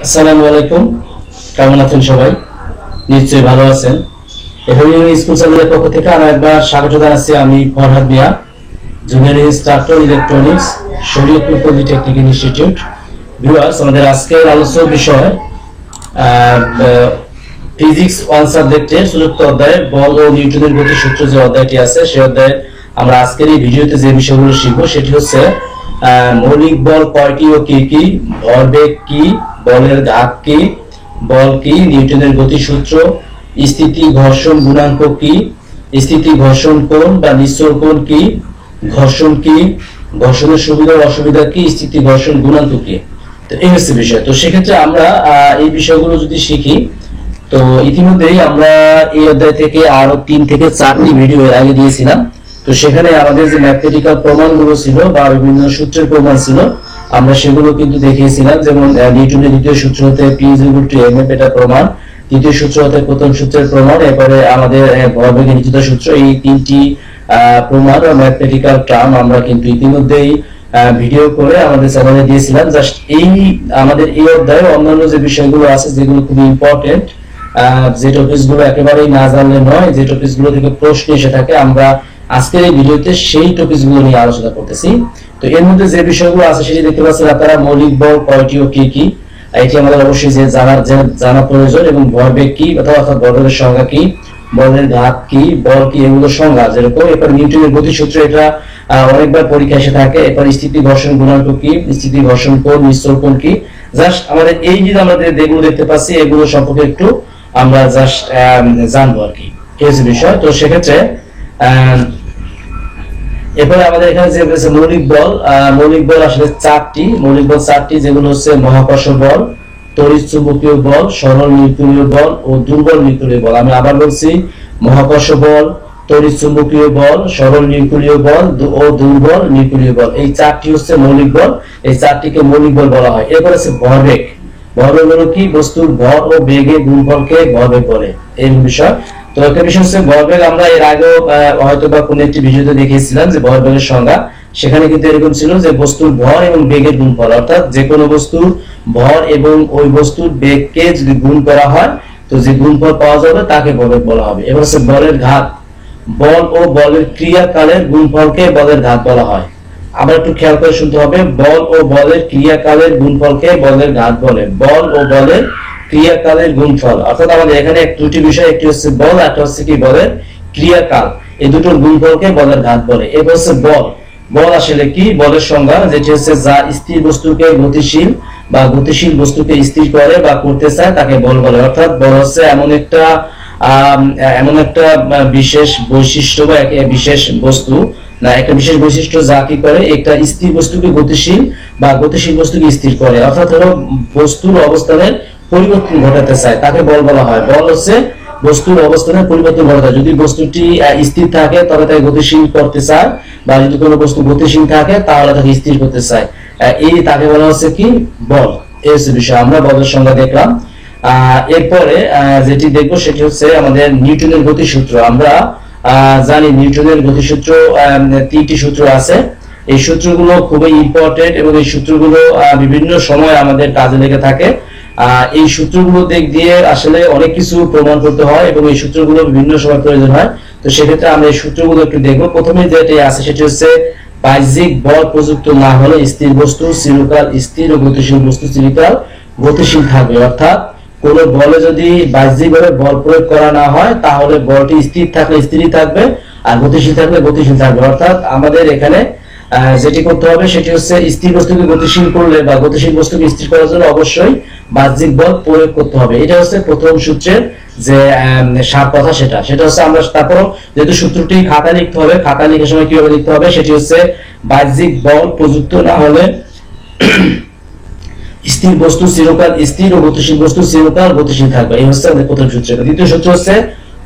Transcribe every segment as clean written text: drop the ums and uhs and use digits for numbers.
আসসালামু আলাইকুম। কেমন আছেন সবাই? নিশ্চয়ই ভালো আছেন। এভাবে স্কুল চ্যানেলের পক্ষ থেকে আরো একবার স্বাগত জানাচ্ছি। আমি Farhad Miah, junior instructor electronics, Shariatpur polytechnic institute. Viewers, আমাদের আজকের আলোচ্য বিষয় ফিজিক্স 1 সাবজেক্টের চতুর্থ অধ্যায়ে বল ও নিউটনের গতি সূত্র যে অধ্যায়টি আছে, সেই অধ্যায়ে আমরা আজকের এই ভিডিওতে যে বিষয়গুলো শিখবো সেটি হচ্ছে মৌলিক বল কয়টি ও কি কি, ভরবেগ কি, বলের ঘাত কি, বল কি, নিউটনের গতি সূত্র, স্থিতি ঘর্ষণ গুণাঙ্ক কি, স্থিতি ঘর্ষণ কোণ বা নিশ্চল কোণ কি, ঘর্ষণ কি, ঘর্ষণের সুবিধা ও অসুবিধা কি, স্থিতি ঘর্ষণ গুণাঙ্ক কি। তো এই হচ্ছে বিষয়। তো সেক্ষেত্রে আমরা এই বিষয়গুলো যদি শিখি, তো ইতিমধ্যেই আমরা এই অধ্যায় থেকে আরো 3 থেকে 4টি ভিডিও আগে দিয়েছিলাম। তো সেখানে আমাদের যে ম্যাথমেটিক্যাল প্রমাণগুলো ছিল বা বিভিন্ন সূত্রের প্রমাণ ছিল, আমরা সেগুলো কিন্তু দেখিয়েছিলাম। যেমন নিউটনের দ্বিতীয় সূত্র হতে P = mf এটা প্রমাণ, দ্বিতীয় সূত্র হতে প্রথম সূত্রের প্রমাণ, এরপরে আমাদের ভরবেগের দ্বিতীয় সূত্র। এই 3টি প্রমাণ বা ম্যাথমেটিক্যাল টার্ম আমরা কিন্তু ইতিমধ্যেই ভিডিও করে আমাদের চ্যানেলে দিয়েছিলাম। জাস্ট এই আমাদের এই অধ্যায়ে অন্যান্য যে বিষয়গুলো আছে যেগুলো খুব ইম্পর্টেন্ট, যে টপিকসগুলো একেবারেই না জানলে নয়, যে টপিকসগুলো থেকে প্রশ্ন এসে থাকে, আমরা আজকের এই ভিডিওতে সেই টপিকসগুলো নিয়ে আলোচনা করতেছি। তো এর মধ্যে যে বিষয়গুলো আছে সেটি দেখতে পাচ্ছেন আপনারা। মৌলিক বল কয়টি ও কি কি, এটি আমাদের অবশ্যই জানা প্রয়োজন। এবং ভরবেগ কি অর্থাৎ ভরবেগের সংজ্ঞা কি, বলের ঘাত কি, বল কি, এগুলো সংজ্ঞা যেরকম। এরপর নিউটনের গতিসূত্র, এটা অনেকবার পরীক্ষা এসে থাকে। এরপর স্থিতি ঘর্ষণ গুণাঙ্ক কি, স্থিতি ঘর্ষণ কোণ, নিশ্চল কোণ কি। জাস্ট আমাদের এই যে আমাদের যেগুলো দেখতে পাচ্ছি এগুলো সম্পর্কে একটু আমরা জাস্ট জানবো আর কি, এই হচ্ছে বিষয়। তো সেক্ষেত্রে এরপরে আমাদের এখানে যে মৌলিক বল আসলে 4টি। মৌলিক বল 4টি, যেগুলো হচ্ছে মহাকর্ষ বল, তড়িৎ চুম্বকীয় বল, সরল নিউক্লিয় বল ও দুর্বল নিউক্লিয় বল। আমি আবার বলছি, মহাকর্ষ বল, তড়িৎ চুম্বকীয় বল, সরল নিউক্লিয় বল ও দুর্বল নিউক্লিয় বল। এই 4টি হচ্ছে মৌলিক বল। এই 4টিকে মৌলিক বল বলা হয়। এরপর আছে ভরবেগ। ভরবেগ হলো কি? বস্তুর ভর ও বেগের গুণফলকে ভরবেগ বলে, এই বিষয়। তো একটা বিষয় হচ্ছে ভরবেগ। আমরা এর আগেও হয়তো বা কোনো একটি ভিডিওতে দেখিয়েছিলাম যে ভরবেগের সংজ্ঞা। সেখানে কিন্তু এরকম ছিল যে বস্তুর ভর এবং বেগের গুণফল, অর্থাৎ যে কোনো বস্তুর ভর এবং ওই বস্তুর বেগকে যদি গুণ করা হয়, তো যে গুণফল পাওয়া যাবে তাকে ভরবেগ বলা হবে। এবার হচ্ছে বলের ঘাত। বল ও বলের ক্রিয়াকালের গুণফলকে বলের ঘাত বলা হয়। আবার একটু খেয়াল করে শুনতে হবে, বল ও বলের ক্রিয়াকালের গুণফলকে বলের ঘাত বলে। বল ও বলের ক্রিয়াকালের গুণফল, অর্থাৎ আমাদের এখানে দুটি বিষয়, একটি হচ্ছে বল, একটা হচ্ছে কি বলের ক্রিয়াকাল। এই দুটোর গুণফলকে বলের ঘাত বলে। এবার হচ্ছে বল। বল আসলে কি? বলের সংজ্ঞা যেটি হচ্ছে যা স্থির বস্তুকে গতিশীল বা গতিশীল বস্তুকে স্থির করে বা করতে চায় তাকে বল বলে। অর্থাৎ বল হচ্ছে এমন একটা বিশেষ বৈশিষ্ট্য বা বিশেষ বস্তু না, একটা বিশেষ বৈশিষ্ট্য যা কি করে, একটা স্থির বস্তুকে গতিশীল বা গতিশীল বস্তুকে স্থির করে। অর্থাৎ হলো বস্তুর অবস্থানের পরিবর্তন ঘটাতে চায় তাকে বল বলা হয়। বল হচ্ছে বস্তুর অবস্থানের পরিবর্তন ঘটাতে। যদি বস্তুটি স্থির থাকে তবে তাকে গতিশীল করতে চায়, বা যদি কোনো বস্তু গতিশীল থাকে তাহলে তাকে স্থির করতে চায়, এই তাকে বলা হচ্ছে কি? বল। এই হচ্ছে বিষয়। আমরা বলের সংজ্ঞা দেখলাম। এরপরে যেটি দেখবো সেটি হচ্ছে আমাদের নিউটনের গতিসূত্র। আমরা জানি নিউটনের গতিসূত্র 3টি সূত্র আছে। এই সূত্রগুলো খুবই ইম্পর্টেন্ট এবং এই সূত্রগুলো বিভিন্ন সময় আমাদের কাজে লেগে থাকে। এই সূত্রগুলো দিক দিয়ে আসলে অনেক কিছু প্রমাণ করতে হয় এবং এই সূত্রগুলো বিভিন্ন সময় প্রয়োজন হয়। তো সেক্ষেত্রে আমরা এই সূত্রগুলো একটু দেখবো। প্রথমে যেটি আছে সেটি হচ্ছে বাহ্যিক বল প্রযুক্ত না হলে স্থির বস্তু চিরকাল স্থির ও গতিশীল বস্তু চিরকাল গতিশীল থাকবে। অর্থাৎ কোন বলে যদি বাহ্যিকভাবে বল প্রয়োগ করা না হয় তাহলে বলটি স্থির থাকলে স্থিরই থাকবে আর গতিশীল থাকলে গতিশীল থাকবে। অর্থাৎ আমাদের এখানে যেটি করতে হবে সেটি হচ্ছে স্থির বস্তুকে গতিশীল করলে বা গতিশীল বস্তুকে স্থির করার জন্য অবশ্যই বাহ্যিক বল প্রয়োগ করতে হবে। এটা হচ্ছে প্রথম সূত্রের যে সার কথা, সেটা হচ্ছে আমরা তারপর যেহেতু সূত্রটি খাতায় লিখতে হবে, খাতা লেখার সময় কিভাবে লিখতে হবে সেটি হচ্ছে বাহ্যিক বল প্রযুক্ত না হলে স্থির বস্তু চিরকাল স্থির ও গতিশীল বস্তু চিরকাল গতিশীল থাকবে। এই হচ্ছে আমাদের প্রথম সূত্র। দ্বিতীয় সূত্র হচ্ছে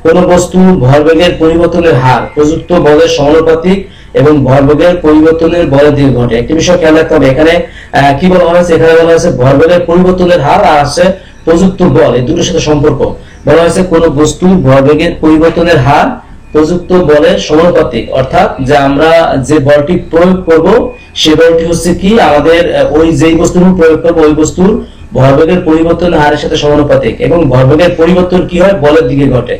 কোন বস্তু ভরবেগের পরিবর্তনের হার প্রযুক্ত বলের সমানুপাতিক এবং ভরবেগের পরিবর্তনের বলে দিয়ে ঘটে। একটি বিষয় খেয়াল রাখতে হবে, এখানে কি বলা হয়েছে? এখানে বলা হয়েছে ভরবেগের পরিবর্তনের হার আর আছে প্রযুক্ত বল, এই দুটোর সাথে সম্পর্ক। বলা হয়েছে কোন বস্তু ভরবেগের পরিবর্তনের হার প্রযুক্ত বলের সমানুপাতিক, অর্থাৎ যে আমরা যে বলটি প্রয়োগ করব সে বলটি হচ্ছে কি আমাদের ওই যেই বস্তুর প্রয়োগ করব ওই বস্তুর ভরবেগের পরিবর্তন হারের সাথে সমানুপাতিক, এবং ভরবেগের পরিবর্তন কি হয় বলের দিকে ঘটে,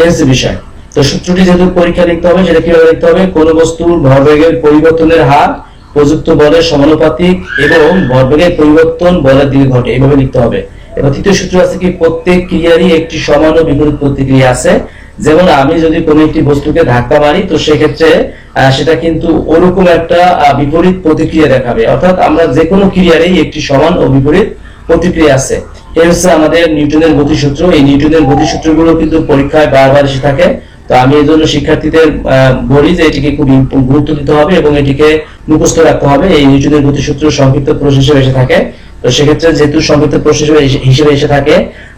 এই হচ্ছে বিষয়। তো সূত্রটি যেহেতু পরীক্ষা লিখতে হবে সেটা কিভাবে লিখতে হবে, কোন বস্তুর ভরবেগের পরিবর্তনের হার প্রযুক্ত বলের সমানুপাতিক এবং ভরবেগের পরিবর্তন বলের দিকে ঘটে, এইভাবে লিখতে হবে। এবং তৃতীয় সূত্র আছে কি প্রত্যেক ক্রিয়ারই একটি সমান ও বিপরীত প্রতিক্রিয়া আছে। যেমন আমি যদি কোনো একটি বস্তুকে ধাক্কা মারি তো সেক্ষেত্রে সেটা কিন্তু ওরকম একটা বিপরীত প্রতিক্রিয়া দেখাবে, অর্থাৎ আমরা যে কোনো ক্রিয়ারই একটি সমান ও বিপরীত প্রতিক্রিয়া আছে। এই হচ্ছে আমাদের নিউটনের গতিসূত্র। এই নিউটনের গতিসূত্রগুলো কিন্তু পরীক্ষায় বারবার এসে থাকে। তো আমি এই জন্য শিক্ষার্থীদের বলি যে এটিকে খুব গুরুত্ব দিতে হবে এবং এটিকে মুখস্থ রাখতে হবে। এই নিউটনের গতিসূত্র সংক্ষিপ্ত প্রশ্ন হিসেবে এসে থাকে। তো সেক্ষেত্রে যেহেতু সংক্ষিপ্ত প্রশ্ন হিসেবে এসে থাকে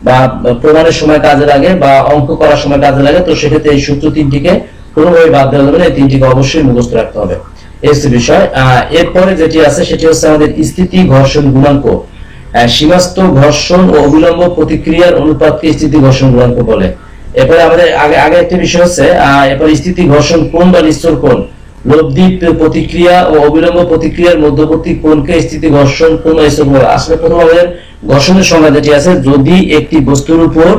বা প্রমাণের সময় কাজে লাগে বা অঙ্ক করার সময় কাজে লাগে, তো সেক্ষেত্রে এই সূত্র তিনটিকে কোনোভাবে বাদ দেওয়া যাবে না, এই তিনটিকে অবশ্যই মুখস্থ রাখতে হবে, এই হচ্ছে বিষয়। এরপরে যেটি আছে সেটি হচ্ছে আমাদের স্থিতি ঘর্ষণ গুণাঙ্ক। সীমাস্থ ঘর্ষণ ও অবিলম্ব প্রতিক্রিয়ার অনুপাতকে স্থিতি ঘর্ষণ গুণাঙ্ক বলে। এরপরে আমাদের আগে একটা বিষয় হচ্ছে এরপর স্থিতি ঘর্ষণ কোণ বা নিশ্চল কোণ, লব্ধি প্রতিক্রিয়া ও অবিলম্ব প্রতিক্রিয়ার মধ্যবর্তী কোণকে স্থিতি ঘর্ষণ কোণ বা নিশ্চল কোণ বলে। আসলে প্রথম আমাদের ঘর্ষণের সংজ্ঞা যেটি আছে, যদি একটি বস্তুর উপর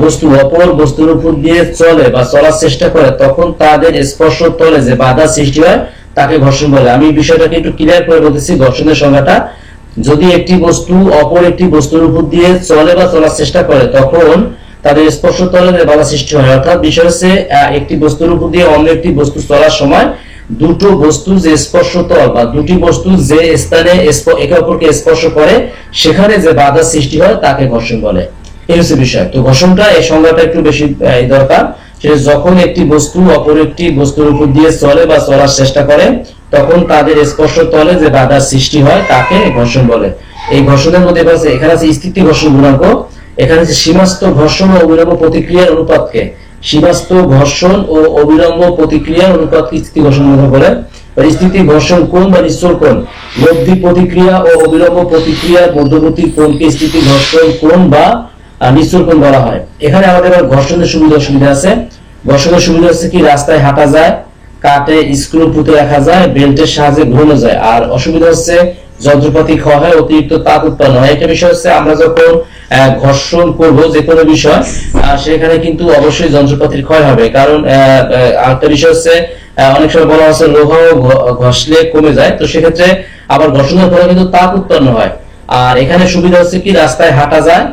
বস্তু অপর বস্তুর উপর দিয়ে চলে বা চলার চেষ্টা করে তখন তাদের স্পর্শ তলে যে বাধা সৃষ্টি হয় তাকে ঘর্ষণ বলে। আমি বিষয়টাকে একটু ক্লিয়ার করে বলতেছি। ঘর্ষণের সংজ্ঞাটা, যদি একটি বস্তু অপর একটি বস্তুর উপর দিয়ে চলে বা চলার চেষ্টা করে তখন তাদের স্পর্শ তলে যে বাধা সৃষ্টি হয়, অর্থাৎ বিষয় হচ্ছে একটি বস্তুর উপর দিয়ে অন্য একটি বস্তু চলার সময় দুটো বস্তু যে স্পর্শ তল বা দুটি বস্তু যে স্থানে একে অপরকে স্পর্শ করে সেখানে যে বাধা সৃষ্টি হয় তাকে ঘর্ষণ বলে, এই হচ্ছে বিষয়। তো ঘর্ষণটা এই সংজ্ঞাটা একটু বেশি দরকার। সেটা যখন একটি বস্তু অপর একটি বস্তুর উপর দিয়ে চলে বা চলার চেষ্টা করে তখন তাদের স্পর্শ তলে যে বাধা সৃষ্টি হয় তাকে ঘর্ষণ বলে। এই ঘর্ষণের মধ্যে এখানে আছে স্থিতি ঘর্ষণ গুণাঙ্ক, এখানে আছে সীমাস্থ ঘর্ষণ ও অবিলম্ব প্রতিক্রিয়ার অনুপাতকে, সীমাস্থ ঘর্ষণ ও অবিলম্ব প্রতিক্রিয়ার অনুপাতকে স্থিতি ঘর্ষণ গুণাঙ্ক বলে। স্থিতি ঘর্ষণ কোণ বা নিশ্চল কোণ, লব্ধি প্রতিক্রিয়া ও অবিলম্ব প্রতিক্রিয়ার মধ্যবর্তী কোণকে স্থিতি ঘর্ষণ কোণ বা নিশ্চল কোণ বলা হয়। এখানে আমাদের ঘর্ষণের সুবিধা অসুবিধা আছে। ঘর্ষণের সুবিধা হচ্ছে কি রাস্তায় হাঁটা যায়, কাটে স্ক্রু পুঁতে রাখা যায়, বেল্টের সাহায্যে ঘোরানো যায়। আর অসুবিধা হচ্ছে যন্ত্রপাতি ক্ষয় হয়, অতিরিক্ত তাপ উৎপন্ন হয়। একটা বিষয় হচ্ছে আমরা যখন ঘর্ষণ করব যে কোনো বিষয় সেখানে কিন্তু অবশ্যই যন্ত্রপাতির ক্ষয় হবে, কারণ আরেকটা বিষয় হচ্ছে অনেক সময় বলা হচ্ছে লোহা ঘষলে কমে যায়, তো সেক্ষেত্রে আবার ঘর্ষণের ফলে কিন্তু তাপ উৎপন্ন হয়। আর এখানে সুবিধা হচ্ছে কি রাস্তায় হাঁটা যায়,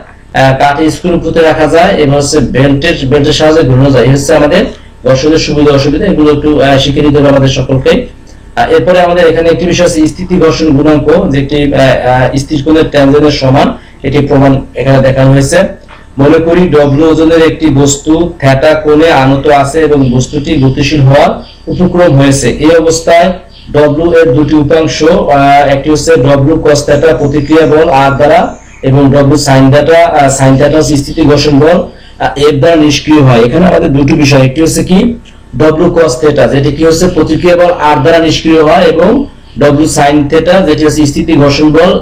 কাঠে স্ক্রু পুঁতে রাখা যায় এবং হচ্ছে বেল্টের সাহায্যে ঘোরানো যায়। এই হচ্ছে আমাদের ঘর্ষণের সুবিধা অসুবিধা, এগুলো একটু শিখে নিতে হবে আমাদের সকলকে। এরপরে আমাদের এখানে একটি বিষয় আছে স্থিতি ঘর্ষণ গুণাঙ্ক, যেটি স্থির কোণের ট্যানজেন্টের সমান, এটি প্রমাণ এখানে দেখানো হয়েছে। মনে করি ডব্লিউ ওজনের একটি বস্তু থিটা কোণে আনত আছে এবং বস্তুটি গতিশীল হওয়ার উপক্রম হয়েছে। এই অবস্থায় ডব্লিউ এর দুটি উপাংশ, একটি হচ্ছে ডব্লিউ কস থিটা প্রতিক্রিয়া বল আর দ্বারা এবং ডব্লিউ সাইন থিটা স্থিতি ঘর্ষণ বল এর দ্বারা নিষ্ক্রিয় হয়। এখানে আমাদের দুটি বিষয়, একটি হচ্ছে কি ডব্লিউ কস থিটা যেটি কি হচ্ছে প্রতিক্রিয়া বল আর দ্বারা নিষ্ক্রিয় হয় এবং ডব্লিউ সাইন থিটা যেটি হচ্ছে স্থিতি ঘর্ষণ বল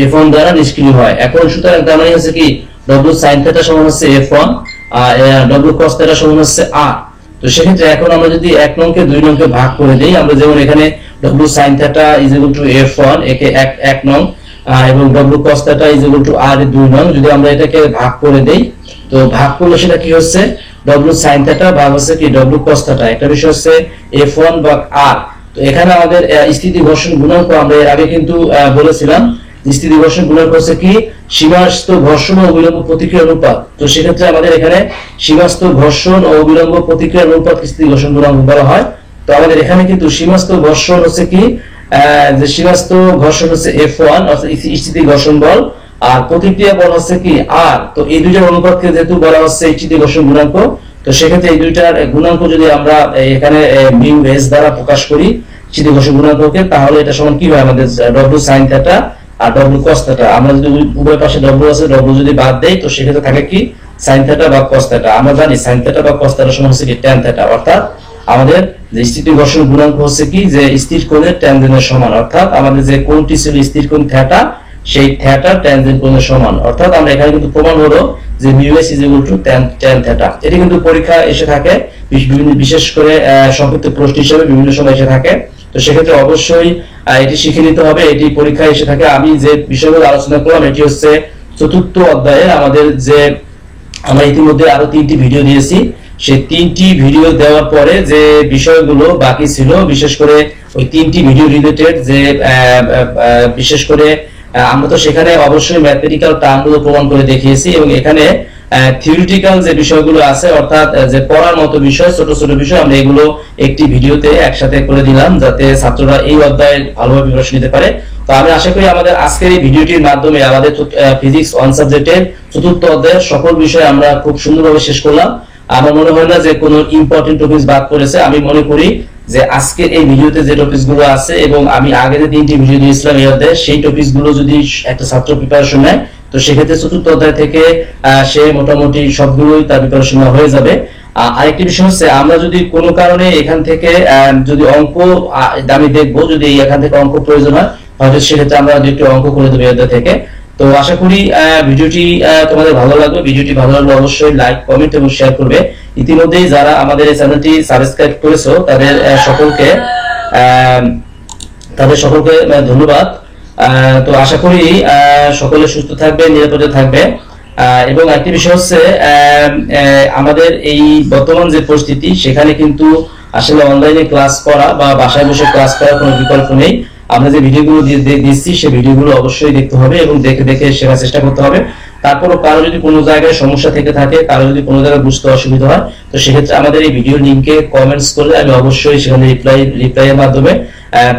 F1 দ্বারা নিষ্ক্রিয় হয়। এখন সুতরাং তার মানে হচ্ছে কি ডব্লিউ সাইন থিটা সমান হচ্ছে F1 আর ডব্লিউ কস থিটা সমান হচ্ছে R। তো সেক্ষেত্রে এখন আমরা যদি 1 নংকে 2 নংকে ভাগ করে দেই, আমরা যেমন এখানে W sine theta is equal to F1 একে 1 নং এবং W cos theta is equal to R এর 2 নং, যদি আমরা এটাকে ভাগ করে দেই তো ভাগ করলে সেটা কি হচ্ছে ডব্লিউ সাইন থিটা ভাগ হচ্ছে কি ডব্লিউ কস থিটা। একটা বিষয় হচ্ছে F1 ভাগ R। তো এখানে আমাদের স্থিতি ঘর্ষণ গুণাঙ্ক আমরা এর আগে কিন্তু বলেছিলাম স্থিতি ঘর্ষণ গুণাঙ্ক হচ্ছে কি সীমাস্থ ঘর্ষণ ও অবিলম্ব প্রতিক্রিয়া অনুপাত। তো সেক্ষেত্রে আমাদের এখানে সীমাস্থ ঘর্ষণ ও অবিলম্ব প্রতিক্রিয়া অনুপাত স্থিতি ঘর্ষণ গুণাঙ্ক বলা হয়। তো আমাদের এখানে কিন্তু সীমাস্থ ঘর্ষণ হচ্ছে কি যে সীমাস্থ ঘর্ষণ হচ্ছে F1 অর্থাৎ স্থিতি ঘর্ষণ বল আর প্রতিক্রিয়া বল হচ্ছে কি R। তো এই দুইটার অনুপাতকে যেহেতু বলা হচ্ছে স্থিতি ঘর্ষণ গুণাঙ্ক, তো সেক্ষেত্রে এই দুইটার গুণাঙ্ক যদি আমরা এখানে মিউ এস দ্বারা প্রকাশ করি স্থিতি ঘর্ষণ গুণাঙ্ককে, তাহলে এটা সমান কি হয় আমাদের ডব্লিউ সাইন থিটা আর ডব্লিউ কস থিটা। আমরা যদি উভয় পাশে ডব্লিউ আছে ডব্লিউ যদি বাদ দেই তো সেক্ষেত্রে থাকে কি সাইন থিটা বা কস থিটা। আমরা জানি সাইন থিটা বা কস থিটা সমান হচ্ছে কি ট্যান থিটা, অর্থাৎ আমাদের যে স্থিতি ঘর্ষণ গুণাঙ্ক হচ্ছে কি যে স্থির কোণের ট্যানজেন্টের সমান, অর্থাৎ আমাদের যে কোণটি ছিল স্থির কোণ থিটা সেই থিটা ট্যানজেন্ট কোণের সমান। অর্থাৎ আমরা এখানে কিন্তু প্রমাণ হলো যে μs tan থিটা। এটি কিন্তু পরীক্ষা এসে থাকে, বিশেষ করে সংক্ষিপ্ত প্রশ্ন হিসেবে বিভিন্ন সময় এসে থাকে। তো সেক্ষেত্রে অবশ্যই এটি শিখে নিতে হবে, এটি পরীক্ষায় এসে থাকে। আমি যে বিষয়গুলো আলোচনা করলাম এটি হচ্ছে চতুর্থ অধ্যায়ে আমাদের যে আমরা ইতিমধ্যে আরো 3টি ভিডিও দিয়েছি, সেই 3টি ভিডিও দেওয়ার পরে যে বিষয়গুলো বাকি ছিল, বিশেষ করে ওই 3টি ভিডিও রিলেটেড যে বিশেষ করে আমরা তো সেখানে অবশ্যই ম্যাথমেটিক্যাল টার্মগুলো প্রমাণ করে দেখিয়েছি, এবং এখানে থিওরিটিক্যাল যে বিষয়গুলো আছে অর্থাৎ যে পড়ার মতো বিষয়, ছোট ছোট বিষয়, আমরা এগুলো একটি ভিডিওতে একসাথে করে দিলাম যাতে ছাত্ররা এই অধ্যায়ে ভালোভাবে প্রিপারেশন নিতে পারে। তো আমি আশা করি আমাদের আজকের এই ভিডিওটির মাধ্যমে আমাদের ফিজিক্স 1 সাবজেক্টের চতুর্থ অধ্যায়ের সকল বিষয় আমরা খুব সুন্দরভাবে শেষ করলাম। আমার মনে হয় না যে কোনো ইম্পর্টেন্ট টপিকস বাদ পড়েছে। আমি মনে করি যে আজকের এই ভিডিওতে যে টপিকস গুলো আছে এবং আমি আগে যে 3টি ভিডিও দিয়েছিলাম এই অধ্যায়ে, সেই টপিকস গুলো যদি একটা ছাত্র প্রিপারেশন নেয় তো সেক্ষেত্রে চতুর্থ অধ্যায় থেকে সে মোটামুটি সবগুলোই তার প্রিপারেশন হয়ে যাবে। আরেকটি বিষয় হচ্ছে আমরা যদি কোনো কারণে এখান থেকে যদি অঙ্ক আমি দেখবো যদি এখান থেকে অঙ্ক প্রয়োজন হয়, হয়তো সেক্ষেত্রে আমরা একটু অঙ্ক করে দেবো এই অধ্যায় থেকে। তো আশা করি ভিডিওটি তোমাদের ভালো লাগবে। ভিডিওটি ভালো লাগলে অবশ্যই লাইক, কমেন্ট এবং শেয়ার করবে। ইতিমধ্যেই যারা আমাদের এই চ্যানেলটি সাবস্ক্রাইব করেছো তাদের সকলকে ধন্যবাদ। তো আশা করি সকলে সুস্থ থাকবে, নিরাপদে থাকবে। এবং একটি বিষয় হচ্ছে আমাদের এই বর্তমান যে পরিস্থিতি সেখানে কিন্তু আসলে অনলাইনে ক্লাস করা বা বাসায় বসে ক্লাস করার কোনো বিকল্প নেই। আমরা যে ভিডিওগুলো দিচ্ছি সেই ভিডিওগুলো অবশ্যই দেখতে হবে এবং দেখে দেখে শেখার চেষ্টা করতে হবে। তারপরও কারো যদি কোনো জায়গায় সমস্যা থেকে থাকে, কারো যদি কোনো জায়গায় বুঝতে অসুবিধা হয়, তো সেক্ষেত্রে আমাদের এই ভিডিও লিংকে কমেন্টস করলে আমি অবশ্যই সেখানে রিপ্লাইয়ের মাধ্যমে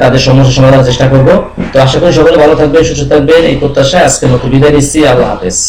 তাদের সমস্যা সমাধানের চেষ্টা করব। তো আশা করি সকলে ভালো থাকবেন, সুস্থ থাকবেন এই প্রত্যাশায় আজকের মতো বিদায় নিচ্ছি। আল্লাহ হাফেজ।